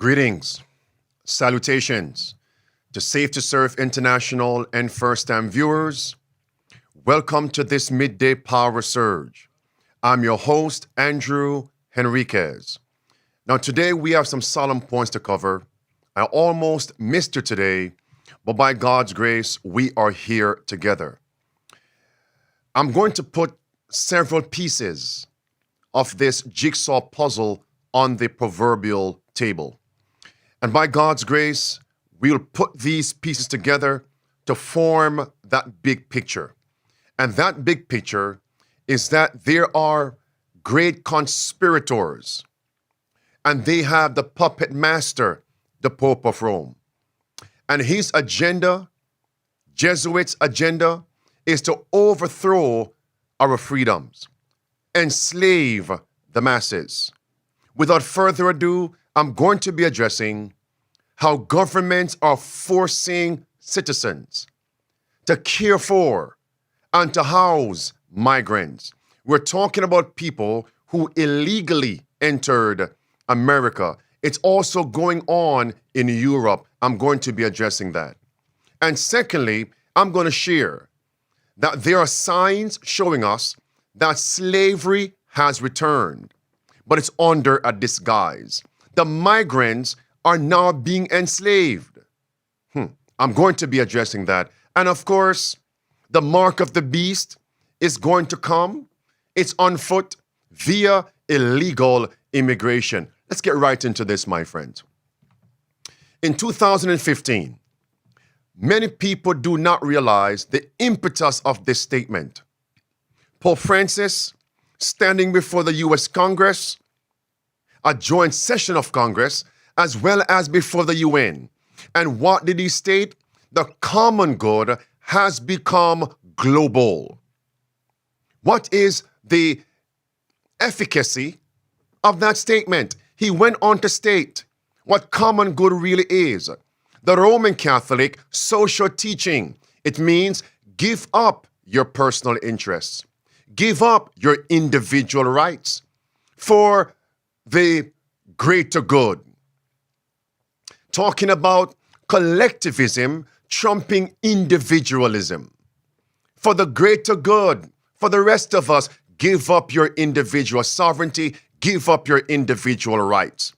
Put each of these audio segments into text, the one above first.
Greetings, salutations to Safe to Serve International and first-time viewers. Welcome to this midday power surge. I'm your host, Andrew Henriquez. Now today we have some solemn points to cover. I almost missed it today, but by God's grace, we are here together. I'm going to put several pieces of this jigsaw puzzle on the proverbial table. And by God's grace, we'll put these pieces together to form that big picture. And that big picture is that there are great conspirators, and they have the puppet master, the Pope of Rome. And his agenda, Jesuits' agenda, is to overthrow our freedoms, enslave the masses. Without further ado, I'm going to be addressing how governments are forcing citizens to care for and to house migrants. We're talking about people who illegally entered America. It's also going on in Europe. I'm going to be addressing that. And secondly, I'm going to share that there are signs showing us that slavery has returned, but it's under a disguise. The migrants are now being enslaved. I'm going to be addressing that. And of course, the mark of the beast is going to come. It's on foot via illegal immigration. Let's get right into this, my friends. In 2015, many people do not realize the impetus of this statement. Pope Francis, standing before the U.S. Congress, a joint session of Congress, as well as before the UN. And what did he state? The common good has become global. What is the efficacy of that statement? He went on to state what common good really is. The Roman Catholic social teaching. It means give up your personal interests. Give up your individual rights for the greater good. Talking about collectivism trumping individualism. For the greater good, for the rest of us, give up your individual sovereignty, give up your individual rights.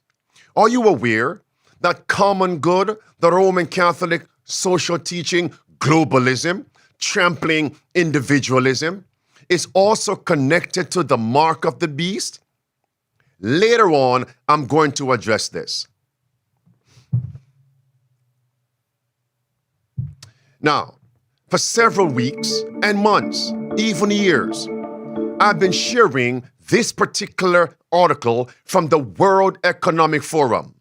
Are you aware that common good, the Roman Catholic social teaching, globalism, trampling individualism, is also connected to the mark of the beast? Later on, I'm going to address this. Now, for several weeks and months, even years, I've been sharing this particular article from the World Economic Forum.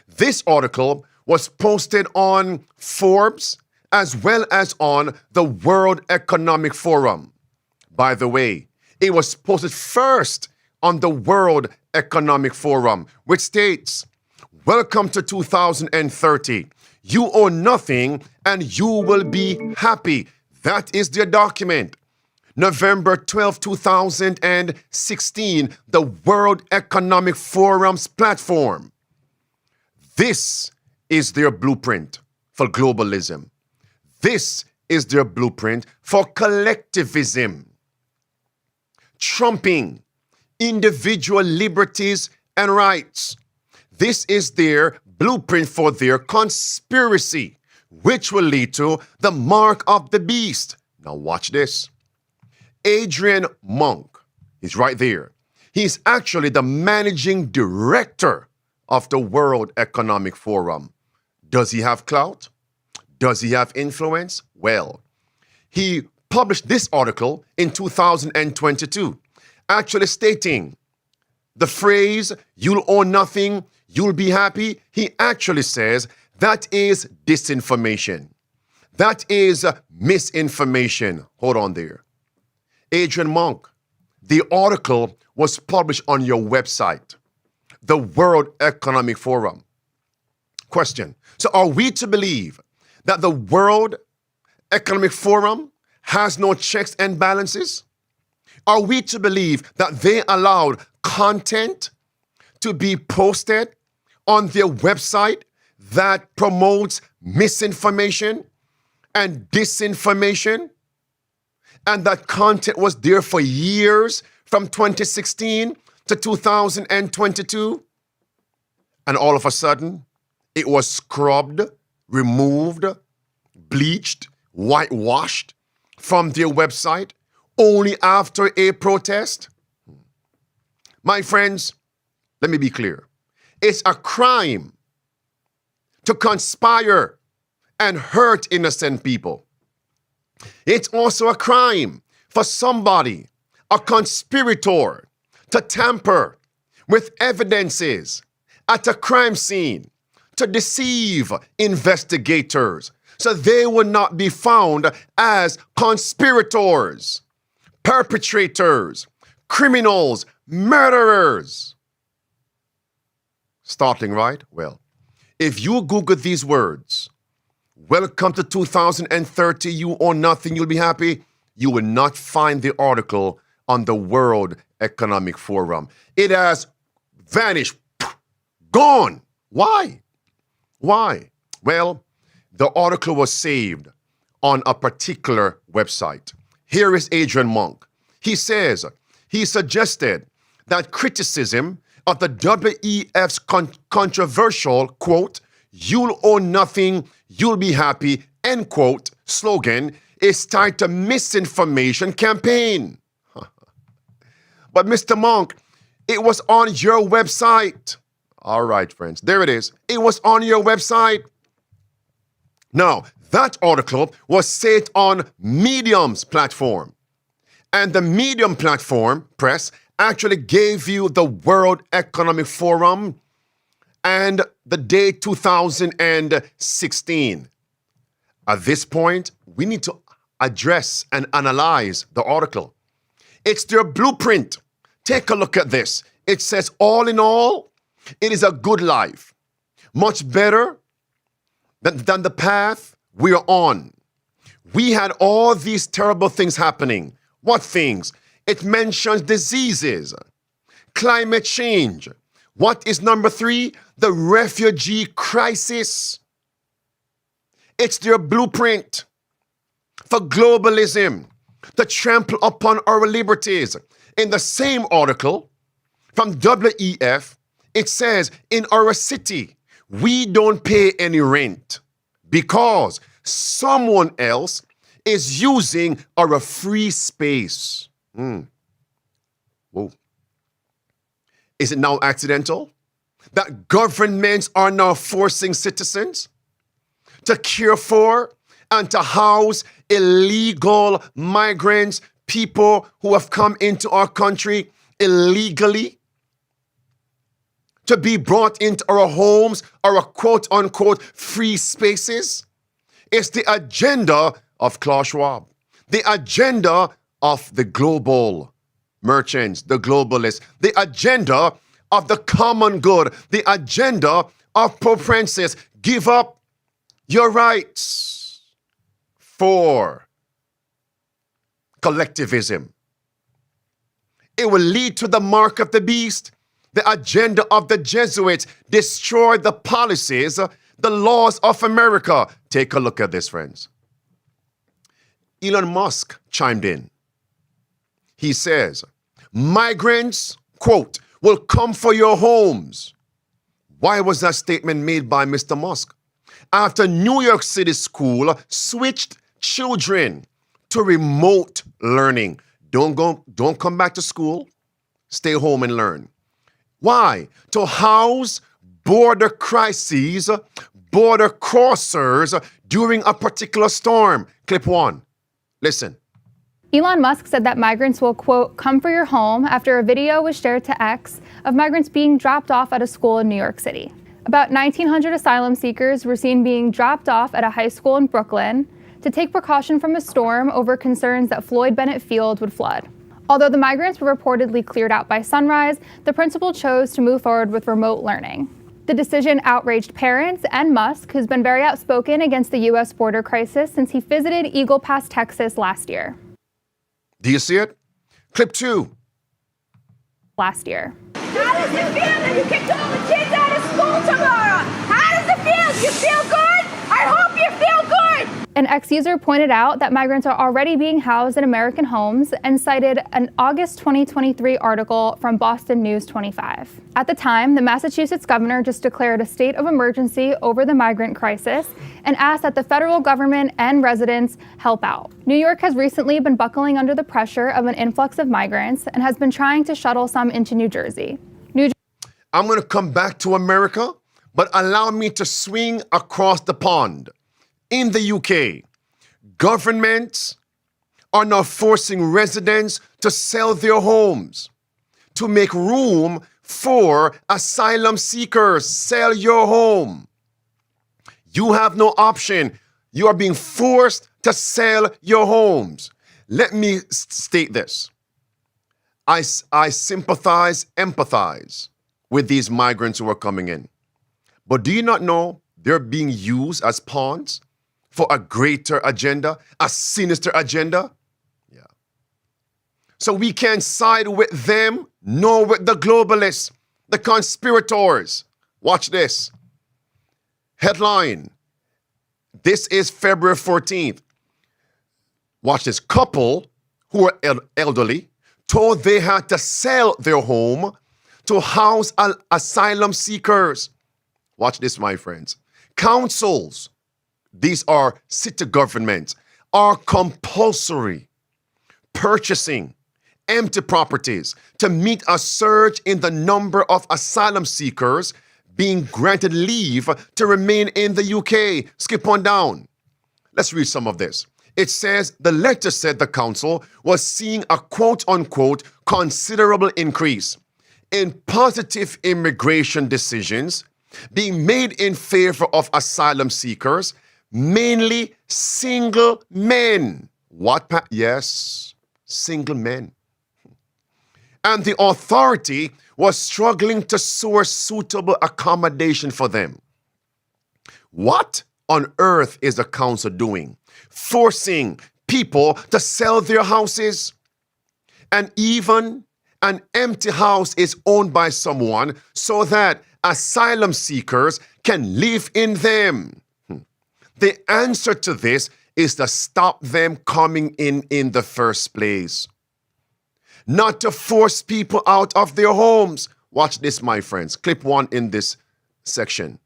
This article was posted on Forbes as well as on the World Economic Forum. By the way, it was posted first on the World Economic Forum, which states, "Welcome to 2030. You own nothing and you will be happy." That is their document. November 12, 2016, the World Economic Forum's platform. This is their blueprint for globalism. This is their blueprint for collectivism, trumping individual liberties and rights. This is their blueprint for their conspiracy, which will lead to the mark of the beast. Now watch this. Adrian Monk, he's right there. He's actually the managing director of the World Economic Forum. Does he have clout? Does he have influence? Well, he published this article in 2022, actually stating the phrase, "you'll own nothing, you'll be happy." He actually says that is disinformation. That is misinformation. Hold on there. Adrian Monk, the article was published on your website, the World Economic Forum. Question. So are we to believe that the World Economic Forum has no checks and balances? Are we to believe that they allowed content to be posted on their website that promotes misinformation and disinformation, and that content was there for years from 2016 to 2022, and all of a sudden it was scrubbed, removed, bleached, whitewashed from their website only after a protest? My friends, let me be clear. It's a crime to conspire and hurt innocent people. It's also a crime for somebody, a conspirator, to tamper with evidences at a crime scene, to deceive investigators so they will not be found as conspirators, perpetrators, criminals, murderers. Startling, right? Well, if you Google these words, welcome to 2030, you own nothing, you'll be happy, you will not find the article on the World Economic Forum. It has vanished, gone. Why? Why? Well, the article was saved on a particular website. Here is Adrian Monk. He says, he suggested that criticism of the WEF's controversial, quote, "You'll own nothing, you'll be happy," end quote, slogan is tied to misinformation campaign. But Mr. Monk, it was on your website. All right, friends, there it is. It was on your website. Now, that article was saved on Medium's platform. And the Medium platform, press, actually gave you the World Economic Forum and the date 2016. At this point, we need to address and analyze the article. It's their blueprint. Take a look at this. It says, all in all, it is a good life, much better than the path we are on. We had all these terrible things happening. What things? It mentions diseases, climate change. What is number 3? The refugee crisis. It's their blueprint for globalism to trample upon our liberties. In the same article from WEF, it says, in our city, we don't pay any rent because someone else is using our free space. Whoa. Is it now accidental that governments are now forcing citizens to care for and to house illegal migrants, people who have come into our country illegally, to be brought into our homes, our quote-unquote free spaces? It's the agenda of Klaus Schwab, the agenda of the global merchants, the globalists, the agenda of the common good, the agenda of Pope Francis. Give up your rights for collectivism. It will lead to the mark of the beast, the agenda of the Jesuits, destroy the policies, the laws of America. Take a look at this, friends. Elon Musk chimed in. He says, migrants, quote, will come for your homes. Why was that statement made by Mr. Musk? After New York City school switched children to remote learning. Don't come back to school. Stay home and learn. Why? To house border crises, border crossers during a particular storm. Clip 1. Listen. Elon Musk said that migrants will, quote, come for your home after a video was shared to X of migrants being dropped off at a school in New York City. About 1,900 asylum seekers were seen being dropped off at a high school in Brooklyn to take precaution from a storm over concerns that Floyd Bennett Field would flood. Although the migrants were reportedly cleared out by sunrise, the principal chose to move forward with remote learning. The decision outraged parents and Musk, who's been very outspoken against the U.S. border crisis since he visited Eagle Pass, Texas last year. Do you see it? Clip 2. Last year. How does it feel that you kicked all the kids out of school? school tomorrow. How does it feel? Do you feel good? I hope you feel good. An ex-user pointed out that migrants are already being housed in American homes and cited an August 2023 article from Boston News 25. At the time, the Massachusetts governor just declared a state of emergency over the migrant crisis and asked that the federal government and residents help out. New York has recently been buckling under the pressure of an influx of migrants and has been trying to shuttle some into New Jersey. I'm going to come back to America, but allow me to swing across the pond. In the UK, governments are now forcing residents to sell their homes to make room for asylum seekers. Sell your home. You have no option. You are being forced to sell your homes. Let me state this. I sympathize, empathize with these migrants who are coming in. But do you not know they're being used as pawns for a greater agenda, a sinister agenda? Yeah. So we can't side with them, nor with the globalists, the conspirators. Watch this. Headline. This is February 14th. Watch this. Couple who are elderly told they had to sell their home to house asylum seekers. Watch this, my friends. Councils, these are city governments, are compulsory purchasing empty properties to meet a surge in the number of asylum seekers being granted leave to remain in the UK. Skip on down. Let's read some of this. It says, the letter said the council was seeing a quote-unquote considerable increase in positive immigration decisions being made in favor of asylum seekers, mainly single men. Yes, single men. And the authority was struggling to source suitable accommodation for them. What on earth is the council doing? Forcing people to sell their houses? And even an empty house is owned by someone so that asylum seekers can live in them. The answer to this is to stop them coming in the first place. Not to force people out of their homes. Watch this, my friends. Clip 1 in this section.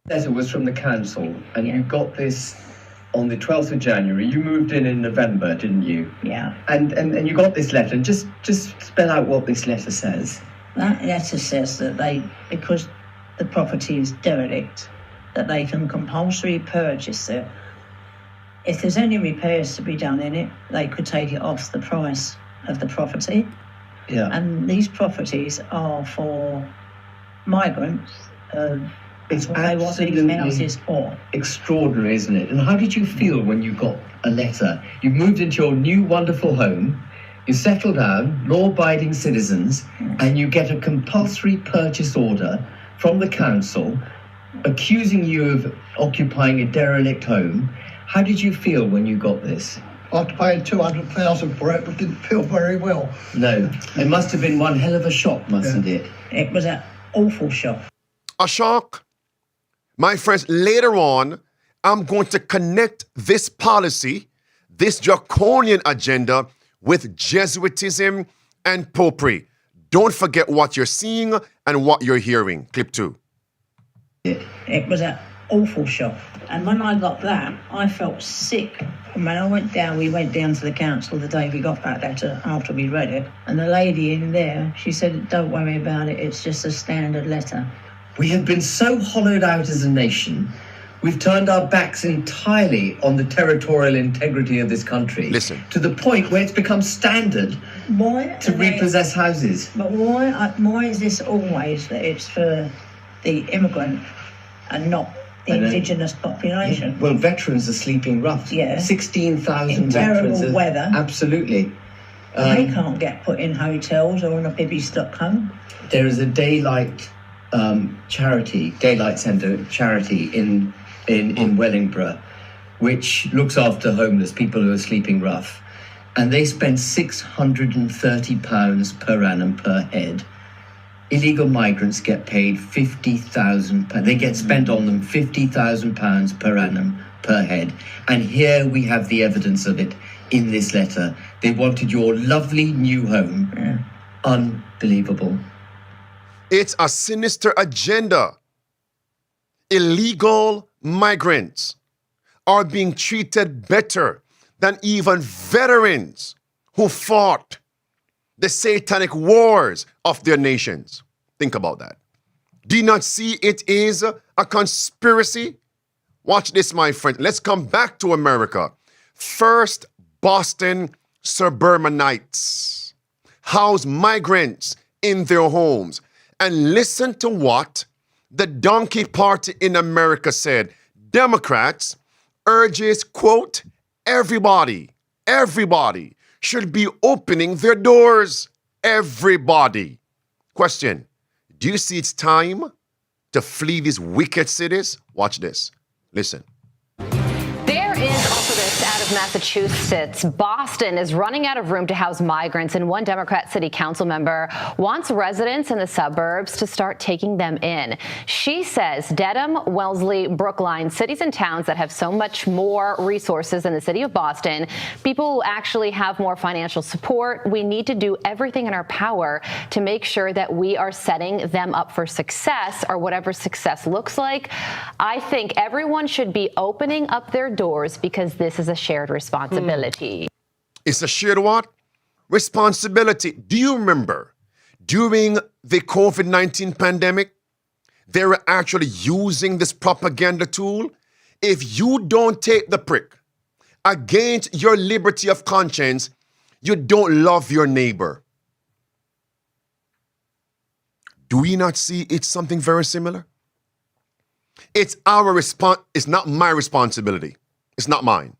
The letter was from the council, and you got this on the 12th of January. You moved in November, didn't you? Yeah. And you got this letter. Just spell out what this letter says. That letter says that because the property is derelict, that they can compulsory purchase it. If there's any repairs to be done in it, they could take it off the price of the property. Yeah. And these properties are for migrants. It's what they want these houses for. Extraordinary, isn't it? And how did you feel when you got a letter? You've moved into your new wonderful home, you settle down, law-abiding citizens, and you get a compulsory purchase order from the council accusing you of occupying a derelict home. How did you feel when you got this? I paid $200,000 for it, but didn't feel very well. No, it must have been one hell of a shock, mustn't it? It was an awful shock. A shock? My friends, later on, I'm going to connect this policy, this draconian agenda, with Jesuitism and popery. Don't forget what you're seeing and what you're hearing. Clip 2. It was an awful shock. And when I got that, I felt sick. And when we went down to the council the day we got that letter after we read it. And the lady in there, she said, don't worry about it. It's just a standard letter. We have been so hollowed out as a nation. We've turned our backs entirely on the territorial integrity of this country. Listen. To the point where it's become standard Why to repossess houses. But why is this always that it's for the immigrant and not the indigenous population? Well, veterans are sleeping rough. Yeah. 16,000 in veterans. terrible weather. Absolutely. They can't get put in hotels or in a bibby stock home. There is a daylight centre charity in Wellingborough, which looks after homeless people who are sleeping rough, and they spend £630 per annum per head illegal migrants get paid £50,000. They get spent on them £50,000 per annum per head. And here we have the evidence of it in this letter. They wanted your lovely new home. Yeah. Unbelievable. It's a sinister agenda. Illegal migrants are being treated better than even veterans who fought the satanic wars of their nations. Think about that. Do you not see it is a conspiracy? Watch this, my friend. Let's come back to America. First, Boston suburbanites house migrants in their homes. And listen to what the Donkey Party in America said. Democrats urges, quote, everybody should be opening their doors. Everybody. Question, do you see it's time to flee these wicked cities? Watch this. Listen. There is also this out of Massachusetts. Boston is running out of room to house migrants, and one Democrat city council member wants residents in the suburbs to start taking them in. She says Dedham, Wellesley, Brookline, cities and towns that have so much more resources than the city of Boston, people who actually have more financial support, we need to do everything in our power to make sure that we are setting them up for success, or whatever success looks like. I think everyone should be opening up their doors because this is a shared responsibility. It's a shared what? Responsibility. Do you remember during the COVID-19 pandemic, they were actually using this propaganda tool? If you don't take the prick against your liberty of conscience, you don't love your neighbor. Do we not see it's something very similar? It's our response. It's not my responsibility. It's not mine.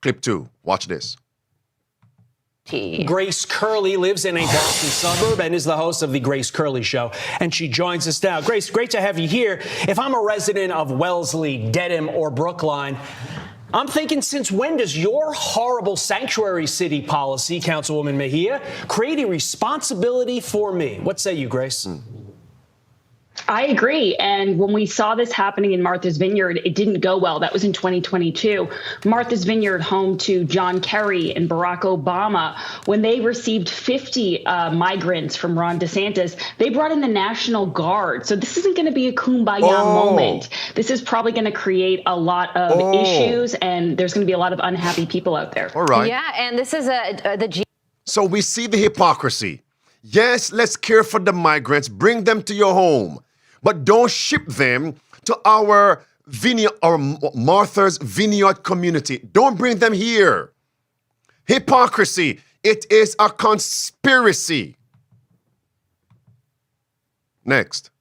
Clip 2. Watch this. Grace Curley lives in a Boston suburb and is the host of the Grace Curley Show. And she joins us now. Grace, great to have you here. If I'm a resident of Wellesley, Dedham, or Brookline, I'm thinking, since when does your horrible sanctuary city policy, Councilwoman Mejia, create a responsibility for me? What say you, Grace? I agree. And when we saw this happening in Martha's Vineyard, it didn't go well. That was in 2022. Martha's Vineyard, home to John Kerry and Barack Obama, when they received 50 migrants from Ron DeSantis, they brought in the National Guard. So this isn't going to be a kumbaya moment. This is probably going to create a lot of issues, and there's going to be a lot of unhappy people out there. All right. Yeah, and this is So we see the hypocrisy. Yes, let's care for the migrants, bring them to your home, but don't ship them to our vineyard or Martha's Vineyard community. Don't bring them here. Hypocrisy. It is a conspiracy. Next.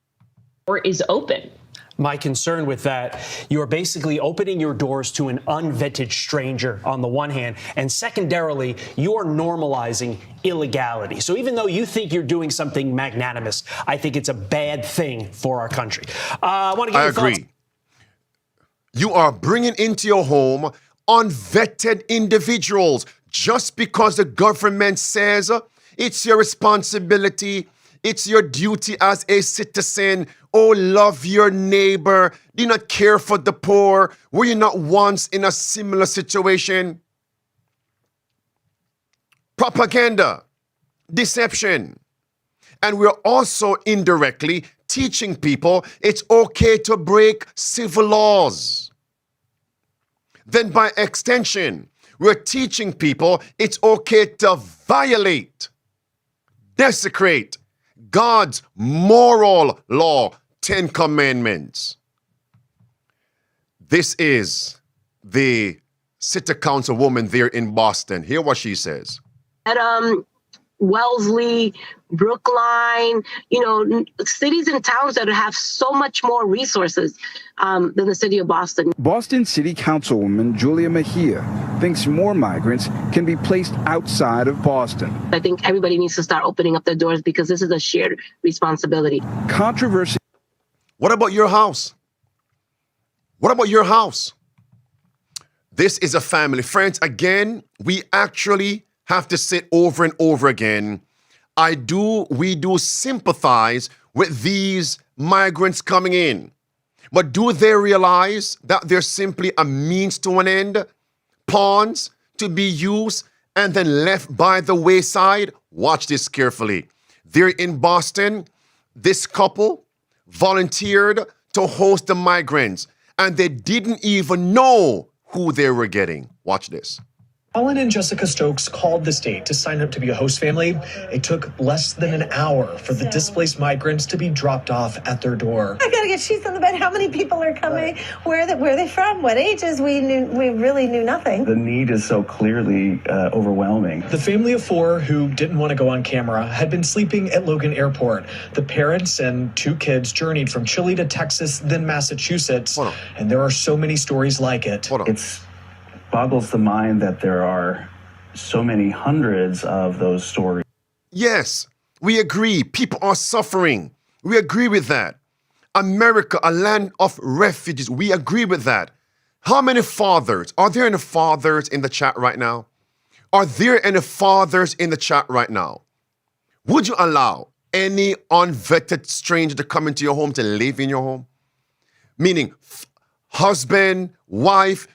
Or is open. My concern with that, you are basically opening your doors to an unvetted stranger on the one hand, and secondarily, you are normalizing illegality. So even though you think you're doing something magnanimous, I think it's a bad thing for our country. I want to get your thoughts. I agree. You are bringing into your home unvetted individuals just because the government says it's your responsibility, it's your duty as a citizen. Oh, love your neighbor. Do not care for the poor. Were you not once in a similar situation? Propaganda, deception. And we're also indirectly teaching people it's okay to break civil laws. Then by extension, we're teaching people it's okay to violate, desecrate God's moral law, 10 Commandments. This is the city councilwoman there in Boston. Hear what she says. At Wellesley, Brookline, cities and towns that have so much more resources than the city of Boston. Boston City Councilwoman Julia Mejia thinks more migrants can be placed outside of Boston. I think everybody needs to start opening up their doors because this is a shared responsibility. Controversy. What about your house? What about your house? This is a family. Friends, again, we actually have to say over and over again, we do sympathize with these migrants coming in. But do they realize that they're simply a means to an end? Pawns to be used and then left by the wayside? Watch this carefully. They're in Boston. This couple volunteered to host the migrants, and they didn't even know who they were getting. Watch this. Colin and Jessica Stokes called the state to sign up to be a host family. It took less than an hour for the displaced migrants to be dropped off at their door. I gotta get sheets on the bed. How many people are coming? Where are they from? What ages? We really knew nothing. The need is so clearly overwhelming. The family of four who didn't want to go on camera had been sleeping at Logan Airport. The parents and two kids journeyed from Chile to Texas, then Massachusetts. And there are so many stories like it. It boggles the mind that there are so many hundreds of those stories. Yes, we agree. People are suffering. We agree with that. America, a land of refugees. We agree with that. How many fathers? Are there any fathers in the chat right now? Are there any fathers in the chat right now? Would you allow any unvetted stranger to come into your home, to live in your home? Meaning husband, wife,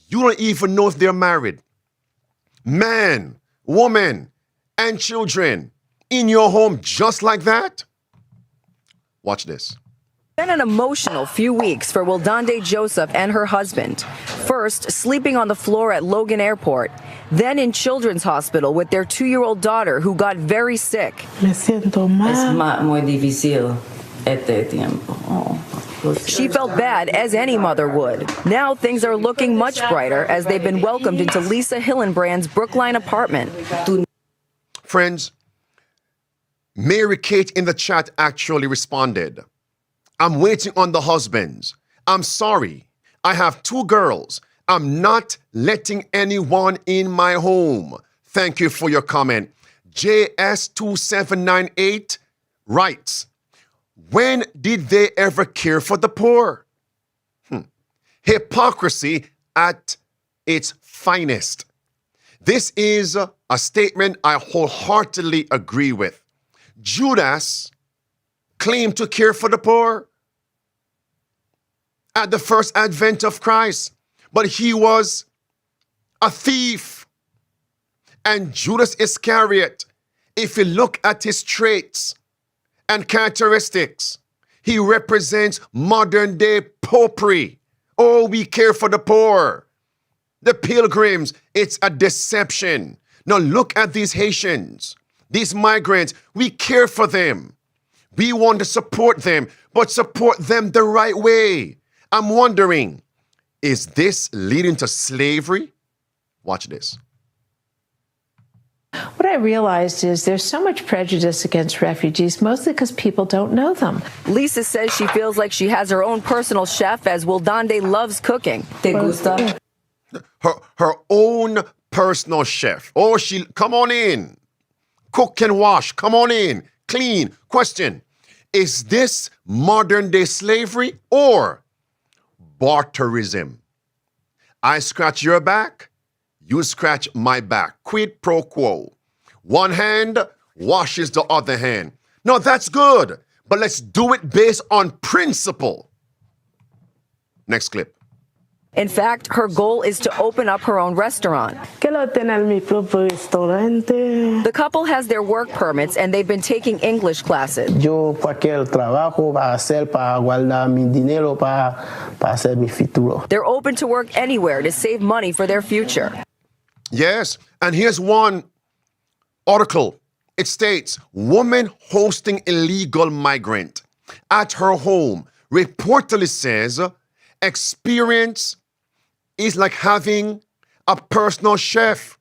you don't even know if they're married. Man, woman, and children in your home just like that? Watch this. Been an emotional few weeks for Wildande Joseph and her husband. First, sleeping on the floor at Logan Airport. Then in Children's Hospital with their 2-year-old daughter who got very sick. Me siento mal. Es muy difícil este tiempo. She felt bad, as any mother would. Now things are looking much brighter as they've been welcomed into Lisa Hillenbrand's Brookline apartment. Friends, Mary Kate in the chat actually responded. I'm waiting on the husbands. I'm sorry. I have 2 girls. I'm not letting anyone in my home. Thank you for your comment. JS2798 writes, when did they ever care for the poor? Hypocrisy at its finest. This is a statement I wholeheartedly agree with. Judas claimed to care for the poor at the first advent of Christ, but he was a thief. And Judas Iscariot, if you look at his traits and characteristics, he represents modern day popery. Oh, we care for the poor. The pilgrims, it's a deception. Now look at these Haitians, these migrants. We care for them. We want to support them, but support them the right way. I'm wondering, is this leading to slavery? Watch this. What I realized is there's so much prejudice against refugees, mostly because people don't know them. Lisa says she feels like she has her own personal chef, as Wildande loves cooking. ¿Te gusta? Her own personal chef. Oh, come on in. Cook and wash. Come on in. Clean. Question. Is this modern day slavery or barterism? I scratch your back, you scratch my back. Quid pro quo. One hand washes the other hand. No, that's good, but let's do it based on principle. Next clip. In fact, her goal is to open up her own restaurant. The couple has their work permits and they've been taking English classes. Yo cualquier trabajo va a hacer para guardar mi dinero para hacer mi futuro. They're open to work anywhere to save money for their future. Yes, and here's one article. It states, woman hosting illegal migrant at her home reportedly says, experience is like having a personal chef.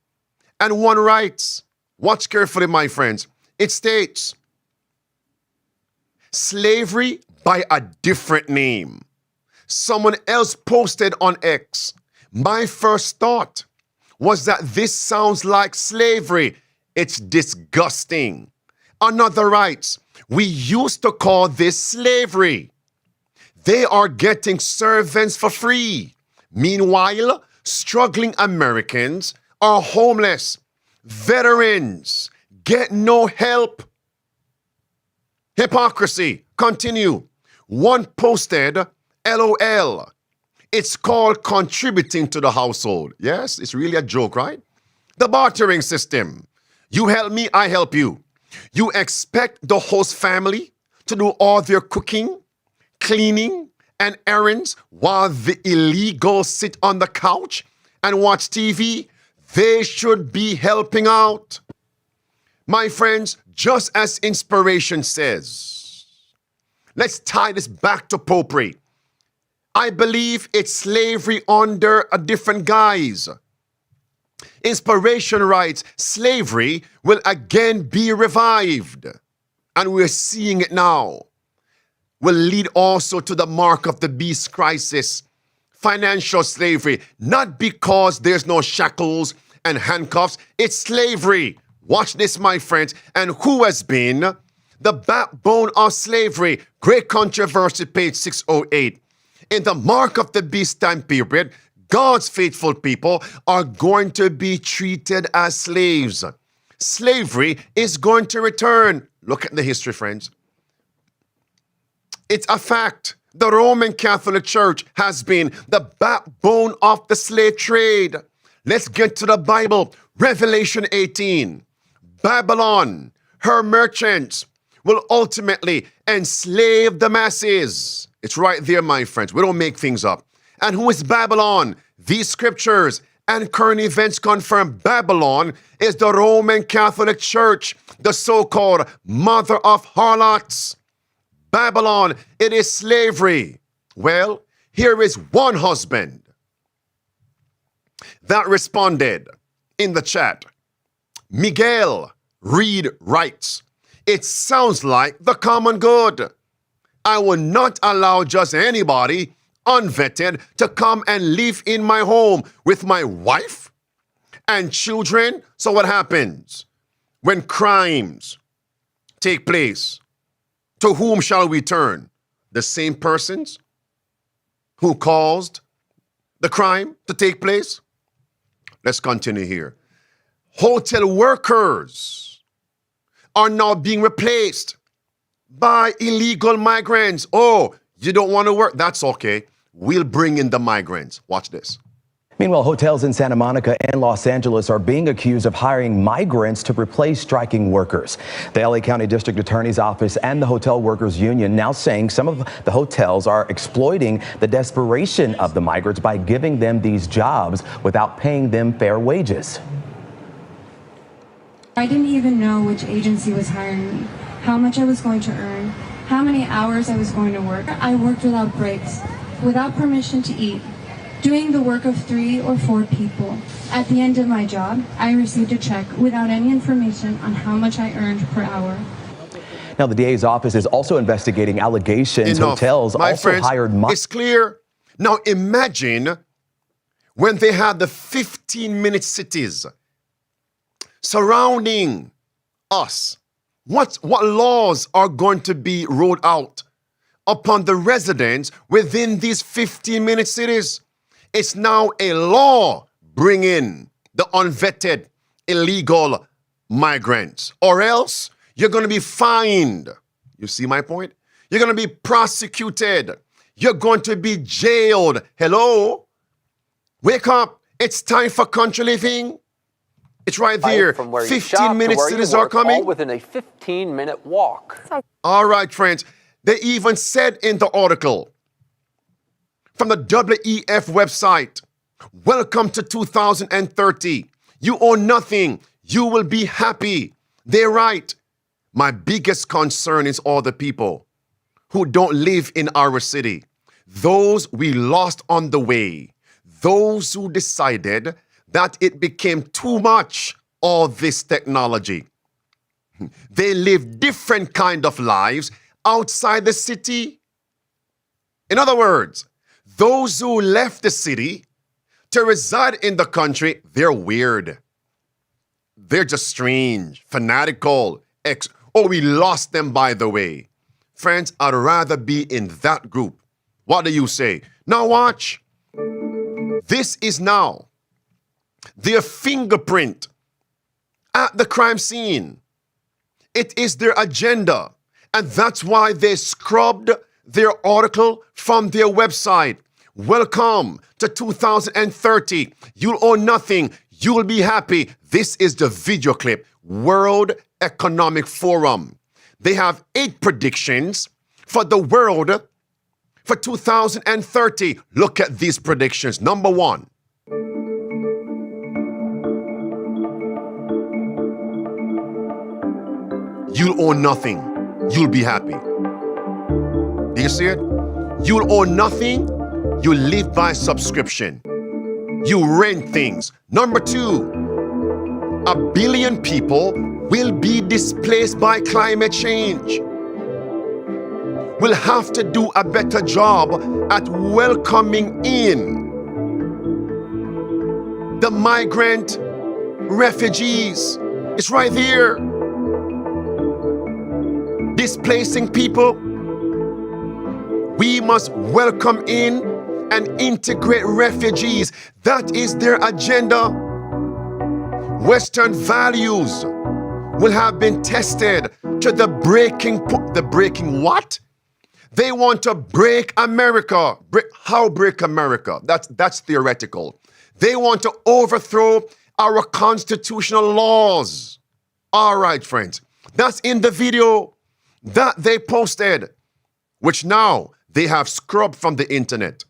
And one writes, watch carefully, my friends. It states, slavery by a different name. Someone else posted on X, my first thought was that this sounds like slavery. It's disgusting. Another writes, we used to call this slavery. They are getting servants for free. Meanwhile, struggling Americans are homeless, veterans, get no help. Hypocrisy. Continue. One posted, LOL. It's called contributing to the household. Yes, it's really a joke, right? The bartering system. You help me, I help you. You expect the host family to do all their cooking, cleaning, and errands while the illegals sit on the couch and watch TV? They should be helping out. My friends, just as inspiration says, let's tie this back to popery. I believe it's slavery under a different guise. Inspiration writes, slavery will again be revived. And we're seeing it now. Will lead also to the mark of the beast crisis. Financial slavery, not because there's no shackles and handcuffs, it's slavery. Watch this, my friends. And who has been the backbone of slavery? Great Controversy, page 608. In the mark of the beast time period, God's faithful people are going to be treated as slaves. Slavery is going to return. Look at the history, friends. It's a fact. The Roman Catholic Church has been the backbone of the slave trade. Let's get to the Bible. Revelation 18. Babylon, her merchants, will ultimately enslave the masses. It's right there, my friends. We don't make things up. And who is Babylon? These scriptures and current events confirm Babylon is the Roman Catholic Church, the so-called mother of harlots. Babylon, it is slavery. Well, here is one husband that responded in the chat. Miguel Reed writes, it sounds like the common good. I will not allow just anybody unvetted to come and live in my home with my wife and children. So what happens when crimes take place? To whom shall we turn? The same persons who caused the crime to take place? Let's continue here. Hotel workers are now being replaced by illegal migrants. Oh, you don't want to work? That's okay. We'll bring in the migrants. Watch this. Meanwhile, hotels in Santa Monica and Los Angeles are being accused of hiring migrants to replace striking workers. The LA County District Attorney's Office and the Hotel Workers Union now saying some of the hotels are exploiting the desperation of the migrants by giving them these jobs without paying them fair wages. I didn't even know which agency was hiring me, how much I was going to earn, how many hours I was going to work. I worked without breaks, without permission to eat, doing the work of 3 or 4 people. At the end of my job, I received a check without any information on how much I earned per hour. Now, the DA's office is also investigating allegations Enough. hotels My also friends, hired it's clear. Now imagine when they had the 15-minute cities surrounding us. What laws are going to be rolled out upon the residents within these 15-minute cities? It's now a law bringing the unvetted illegal migrants, or else you're going to be fined. You see my point? You're going to be prosecuted. You're going to be jailed. Hello? Wake up. It's time for country living. It's right there. 15-minute cities are coming. All within a 15-minute walk. All right, friends. They even said in the article from the WEF website, welcome to 2030. You own nothing. You will be happy. They're right. My biggest concern is all the people who don't live in our city. Those we lost on the way. Those who decided that it became too much, all this technology. They live different kind of lives outside the city. In other words, those who left the city to reside in the country, they're weird. They're just strange, fanatical. We lost them, by the way. Friends, I'd rather be in that group. What do you say? Now watch. This is now their fingerprint at the crime scene. It is their agenda. And that's why they scrubbed their article from their website. Welcome to 2030. You'll own nothing. You'll be happy. This is the video clip. World Economic Forum. They have 8 predictions for the world for 2030. Look at these predictions. Number 1. You'll own nothing. You'll be happy. Do you see it? You'll own nothing. You live by subscription. You rent things. Number 2, 1 billion people will be displaced by climate change. We'll have to do a better job at welcoming in the migrant refugees. It's right there. Displacing people. We must welcome in and integrate refugees. That is their agenda. Western values will have been tested to the breaking what? They want to break America. How break America? That's theoretical. They want to overthrow our constitutional laws. All right, friends. That's in the video that they posted, which now they have scrubbed from the internet.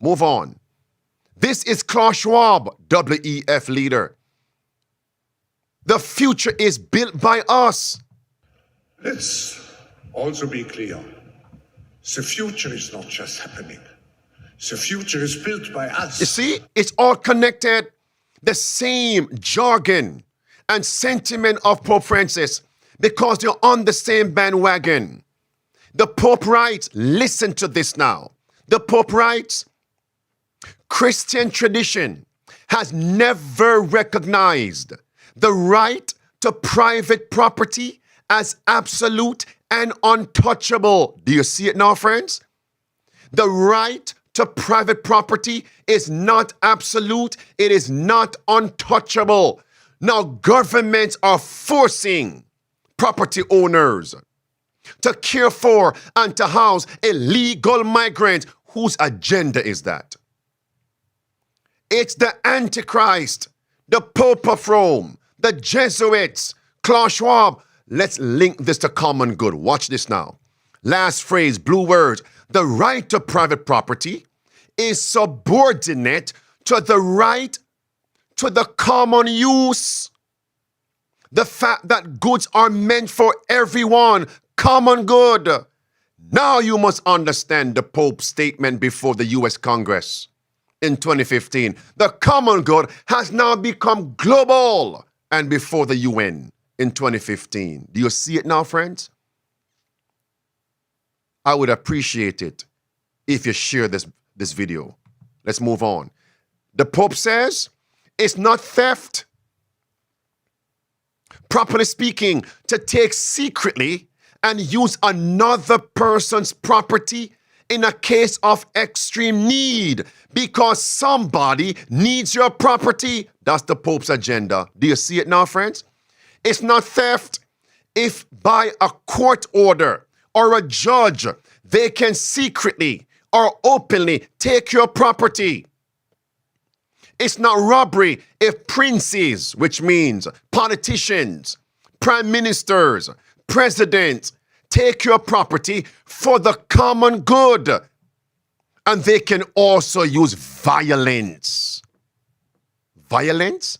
Move on. This is Klaus Schwab, WEF leader. The future is built by us. Let's also be clear. The future is not just happening. The future is built by us. You see, it's all connected. The same jargon and sentiment of Pope Francis, because they're on the same bandwagon. The Pope writes, listen to this now. The Pope writes, Christian tradition has never recognized the right to private property as absolute and untouchable. Do you see it now, friends? The right to private property is not absolute. It is not untouchable. Now, governments are forcing property owners to care for and to house illegal migrants. Whose agenda is that? It's the Antichrist, the Pope of Rome, the Jesuits, Klaus Schwab. Let's link this to common good. Watch this now. Last phrase, blue words. The right to private property is subordinate to the right to the common use. The fact that goods are meant for everyone, common good. Now you must understand the Pope's statement before the US Congress in 2015. The common good has now become global, and before the UN in 2015. Do you see it now, friends? I would appreciate it if you share this video. Let's move on. The Pope says it's not theft. Properly speaking, to take secretly and use another person's property in a case of extreme need because somebody needs your property. That's the Pope's agenda. Do you see it now, friends? It's not theft if by a court order or a judge, they can secretly or openly take your property. It's not robbery if princes, which means politicians, prime ministers, presidents, take your property for the common good. And they can also use violence. Violence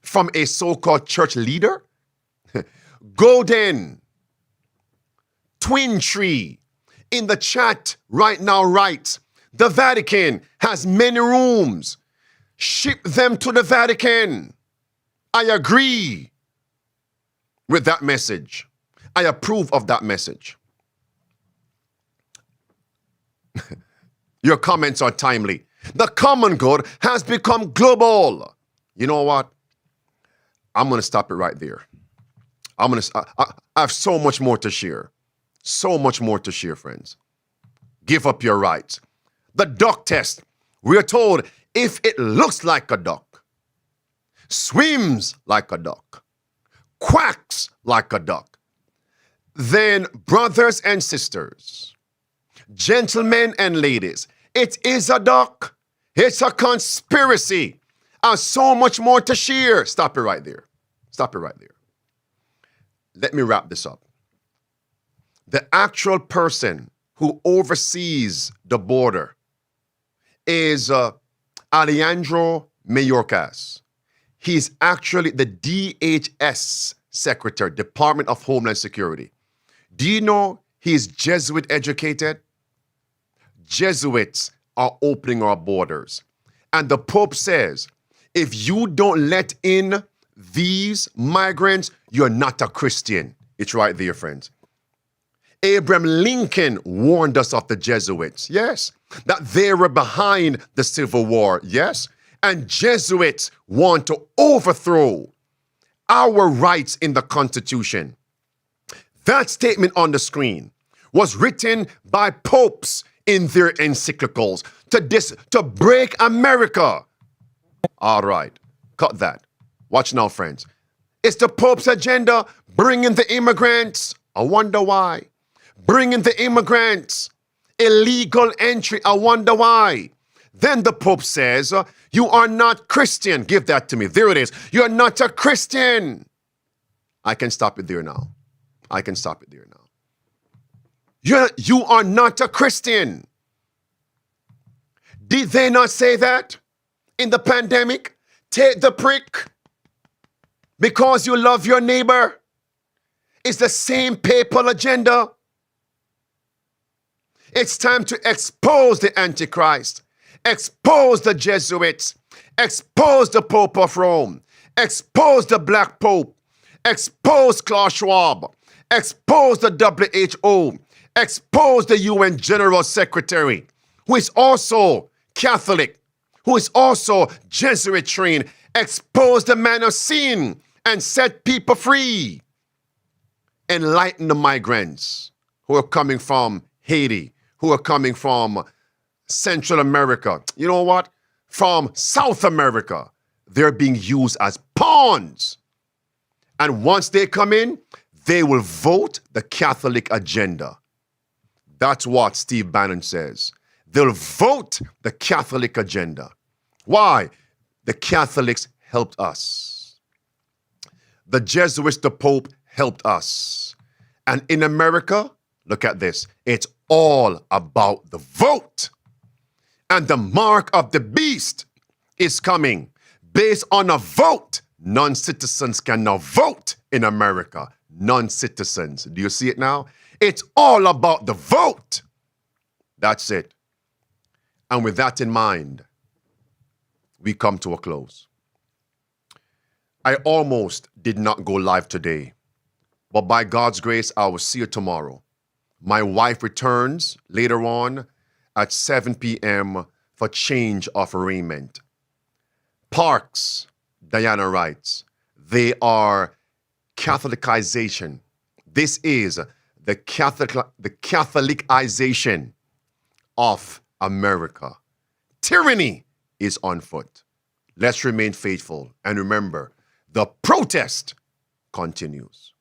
from a so-called church leader? Golden Twin Tree in the chat right now writes, the Vatican has many rooms. Ship them to the Vatican. I agree with that message. I approve of that message. Your comments are timely. The common good has become global. You know what? I'm going to stop it right there. I have so much more to share. So much more to share, friends. Give up your rights. The duck test. We're told if it looks like a duck, swims like a duck, quacks like a duck, then brothers and sisters, gentlemen and ladies, it is a duck. It's a conspiracy. And so much more to share. Stop it right there. Stop it right there. Let me wrap this up. The actual person who oversees the border is Alejandro Mayorkas. He's actually the DHS Secretary, Department of Homeland Security. Do you know he's Jesuit educated? Jesuits are opening our borders. And the Pope says, if you don't let in these migrants, you're not a Christian. It's right there, friends. Abraham Lincoln warned us of the Jesuits, yes, that they were behind the Civil War, yes, and Jesuits want to overthrow our rights in the Constitution. That statement on the screen was written by popes in their encyclicals to break America. All right, cut that. Watch now, friends. It's the Pope's agenda, bringing the immigrants. I wonder why. Bringing the immigrants. Illegal entry. I wonder why. Then the Pope says, you are not Christian. Give that to me. There it is. You're not a Christian. I can stop it there now. I can stop it there now. You are not a Christian. Did they not say that in the pandemic? Take the prick because you love your neighbor. It's the same papal agenda. It's time to expose the Antichrist, expose the Jesuits, expose the Pope of Rome, expose the Black Pope, expose Klaus Schwab, expose the WHO, expose the UN General Secretary, who is also Catholic, who is also Jesuit trained. Expose the man of sin and set people free. Enlighten the migrants who are coming from Haiti, who are coming from Central America. You know what? From South America. They're being used as pawns. And once they come in, they will vote the Catholic agenda. That's what Steve Bannon says. They'll vote the Catholic agenda. Why? The Catholics helped us. The Jesuits, the Pope, helped us. And in America, look at this, it's all about the vote. And the mark of the beast is coming. Based on a vote, non-citizens can now vote in America. Non-citizens. Do you see it now? It's all about the vote. That's it. And with that in mind, we come to a close. I almost did not go live today, but by God's grace, I will see you tomorrow. My wife returns later on at 7 p.m. for change of raiment. Parks, Diana writes, they are Catholicization. This is the Catholicization of America. Tyranny is on foot. Let's remain faithful and remember, the protest continues.